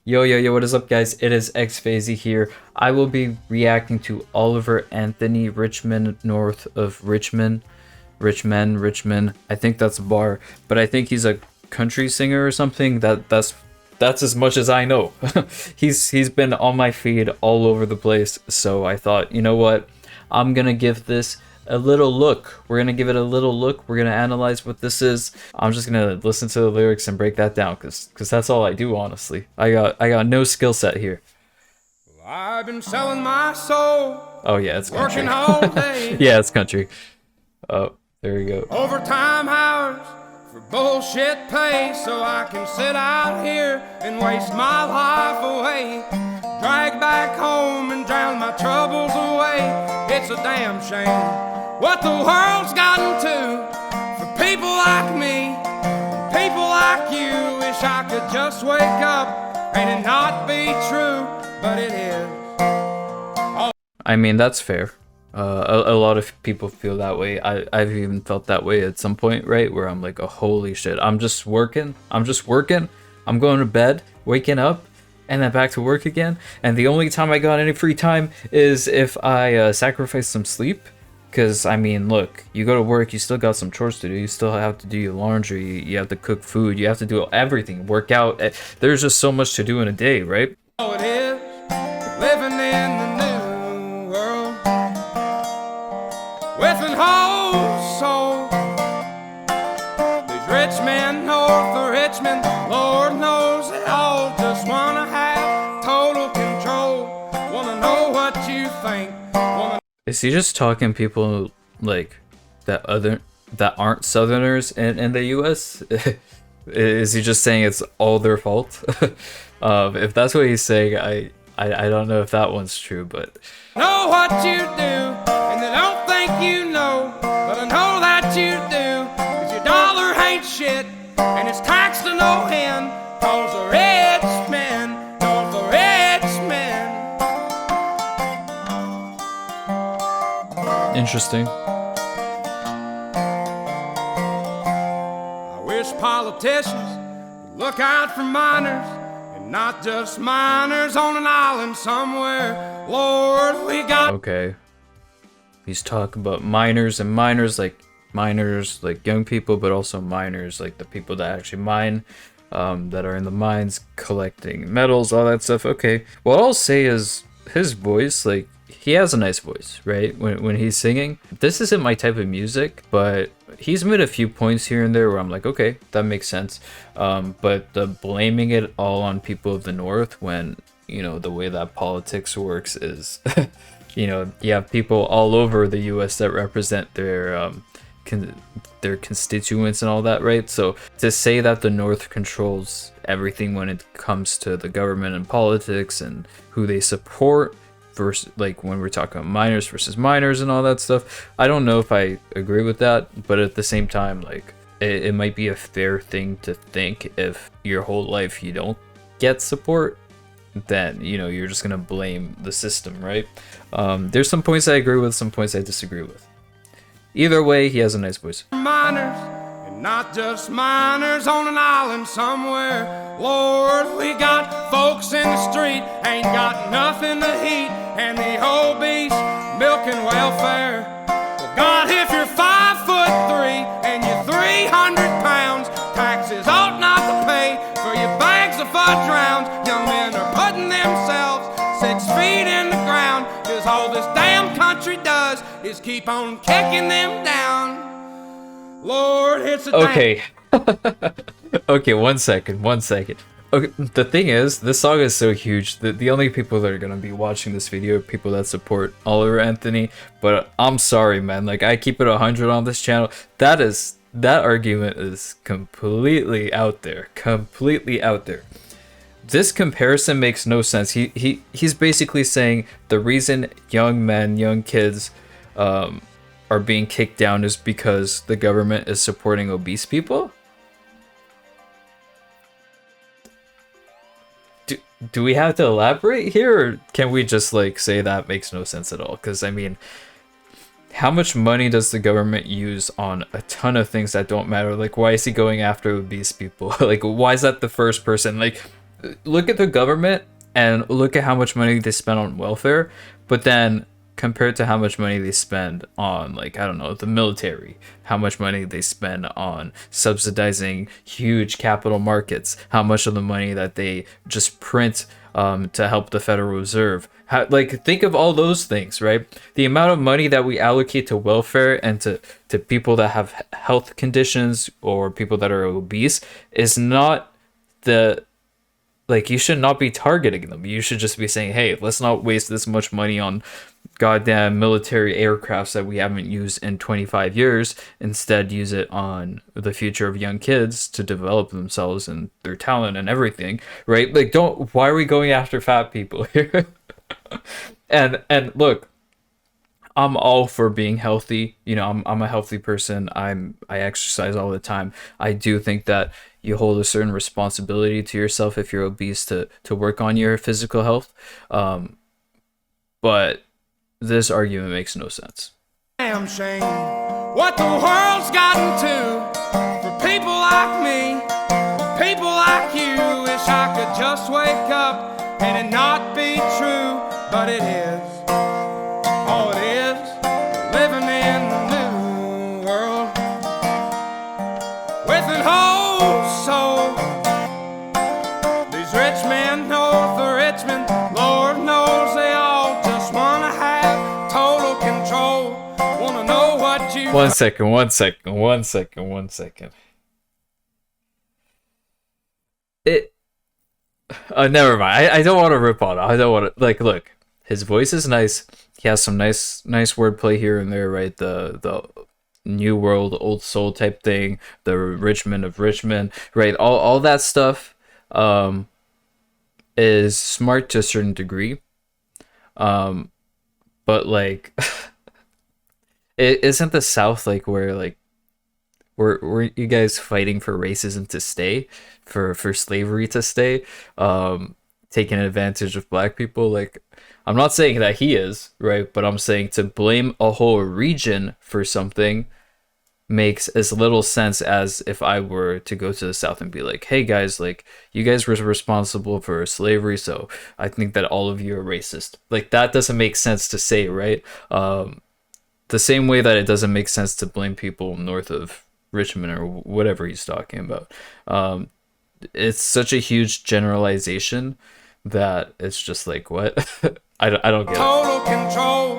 Yo, yo, yo, what is up, guys? It is xFayze here. I will be reacting to Oliver Anthony Richmond, North of Richmond. Richmond. I think that's a bar, but I think he's a country singer or something. That's as much as I know. He's been on my feed all over the place, so I thought, you know what? I'm gonna give this a little look. We're gonna give it a little look. We're gonna analyze what this is. I'm just gonna listen to the lyrics and break that down, cause that's all I do, honestly. I got no skill set here. Well, I've been selling my soul. Oh yeah, it's country. Working all day. Yeah, it's country. Oh, there we go. Overtime hours for bullshit pay, so I can sit out here and waste my life away. Drag back home and drown my troubles away. It's a damn shame what the world's gotten to for people like me, people like you. Wish I could just wake up and it not be true, but it is. I mean, that's fair. A lot of people feel that way. I've even felt that way at some point, right? Where I'm like, oh, holy shit, I'm just working. I'm going to bed, waking up, and then back to work again. And the only time I got any free time is if I sacrifice some sleep. Because, I mean, look, you go to work, you still got some chores to do. You still have to do your laundry. You have to cook food. You have to do everything. Work out. There's just so much to do in a day, right? Oh, it is living in the new world with an whole soul. These rich men north of Richmond, Lord knows they all just wanna have total control. Wanna know what you think. Is he just talking people like that aren't Southerners in the U.S.? Is he just saying it's all their fault? If that's what he's saying, I don't know if that one's true, but know what you do, and they don't think you know, but I know that you do, 'cause your dollar ain't shit, and it's taxed to no end, 'cause the rich men, don't the rich men. Interesting. I wish politicians would look out for minors, and not just minors on an island somewhere. Lord, we got... Okay. He's talking about miners, like young people, but also miners, like the people that actually mine, that are in the mines collecting metals, all that stuff. Okay. What I'll say is his voice, like, he has a nice voice, right? When he's singing. This isn't my type of music, but he's made a few points here and there where I'm like, okay, that makes sense. But the blaming it all on people of the North, when, you know, the way that politics works is, you know, you have people all over the U.S. that represent their constituents and all that, right? So to say that the North controls everything when it comes to the government and politics and who they support, versus, like, when we're talking about miners versus miners and all that stuff, I don't know if I agree with that. But at the same time, like, it might be a fair thing to think if your whole life you don't get support, then, you know, you're just gonna blame the system, right? There's some points I agree with, some points I disagree with. Either way, he has a nice voice. Miners, and not just miners on an island somewhere. Lord, we got folks in the street, ain't got nothing to eat, and the obese milking welfare. Well, God, if you're 5'3" and you're 300 pounds, taxes ought not to pay for your bags of fudge rounds. Young men are putting themselves 6 feet in the ground, 'cause all this damn country does is keep on kicking them down. Lord, it's a okay. Okay, one second. Okay, the thing is, this song is so huge that the only people that are gonna be watching this video are people that support Oliver Anthony. But I'm sorry, man. Like, I keep it 100 on this channel. That argument is completely out there. This comparison makes no sense. He's basically saying the reason young kids are being kicked down is because the government is supporting obese people? Do we have to elaborate here, or can we just, like, say that makes no sense at all? Because, I mean, how much money does the government use on a ton of things that don't matter? Like, why is he going after obese people? Like, why is that the first person? Like, look at the government and look at how much money they spend on welfare, but then compared to how much money they spend on, like, I don't know, the military, how much money they spend on subsidizing huge capital markets, how much of the money that they just print to help the Federal Reserve. How, like, think of all those things, right? The amount of money that we allocate to welfare and to people that have health conditions or people that are obese is not the, like, you should not be targeting them. You should just be saying, hey, let's not waste this much money on goddamn military aircrafts that we haven't used in 25 years. Instead, use it on the future of young kids to develop themselves and their talent and everything, right? Like, don't, why are we going after fat people here? and look, I'm all for being healthy. You know, I'm a healthy person. I exercise all the time. I do think that you hold a certain responsibility to yourself if you're obese to work on your physical health. But this argument makes no sense. Damn shame what the world's gotten to for people like me, people like you. Wish I could just wake up and it not be true, but it is. Oh, it is living in the new world with an whole soul. These rich men north of Richmond, Lord knows they all just wanna have total control. Wanna know what you. One second. It. Never mind. I don't want to rip on it. I don't want to, like, look. His voice is nice. He has some nice wordplay here and there, right? The New World, Old Soul type thing, the Richmond of Richmond, right? All that stuff is smart to a certain degree. But like, it isn't the South like where like were you guys fighting for racism to stay, for slavery to stay, taking advantage of black people? Like, I'm not saying that he is, right? But I'm saying to blame a whole region for something makes as little sense as if I were to go to the South and be like, hey guys, like, you guys were responsible for slavery, so I think that all of you are racist. Like, that doesn't make sense to say, right? The same way that it doesn't make sense to blame people north of Richmond or whatever he's talking about. It's such a huge generalization that it's just like, what? I don't get it. Total control.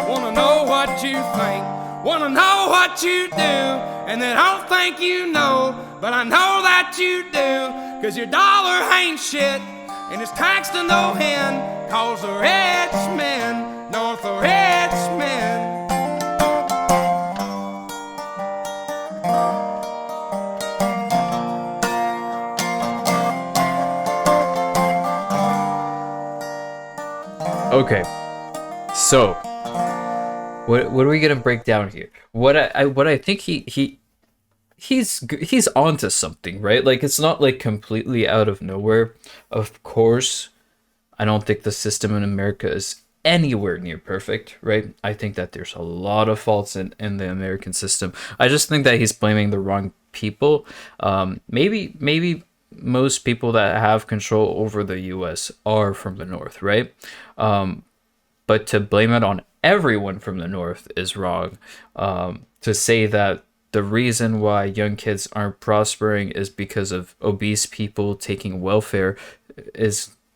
Wanna know what you think. Wanna know what you do. And then I don't think you know, but I know that you do. Cause your dollar ain't shit, and it's taxed to no end. Cause the rich men north of Richmond. Okay, so what are we gonna break down here? What I think he's onto something, right? Like, it's not like completely out of nowhere. Of course, I don't think the system in America is anywhere near perfect, right? I think that there's a lot of faults in the American system. I just think that he's blaming the wrong people. Maybe most people that have control over the US are from the North, right? But to blame it on everyone from the North is wrong. To say that the reason why young kids aren't prospering is because of obese people taking welfare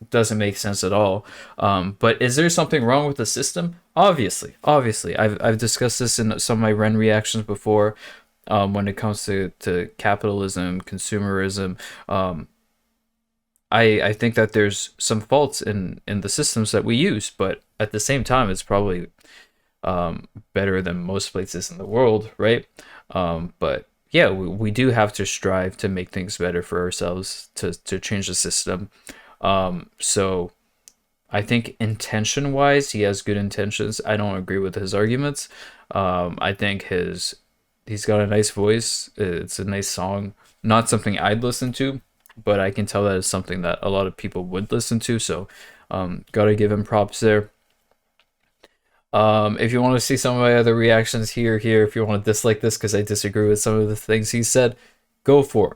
doesn't make sense at all. But is there something wrong with the system? Obviously. I've discussed this in some of my Ren reactions before. When it comes to capitalism, consumerism, I think that there's some faults in the systems that we use, but at the same time, it's probably better than most places in the world, right? But yeah, we do have to strive to make things better for ourselves, to change the system. So I think intention-wise, he has good intentions. I don't agree with his arguments. I think he's got a nice voice. It's a nice song. Not something I'd listen to, but I can tell that it's something that a lot of people would listen to. So, gotta give him props there. If you want to see some of my other reactions here, if you want to dislike this because I disagree with some of the things he said, go for it.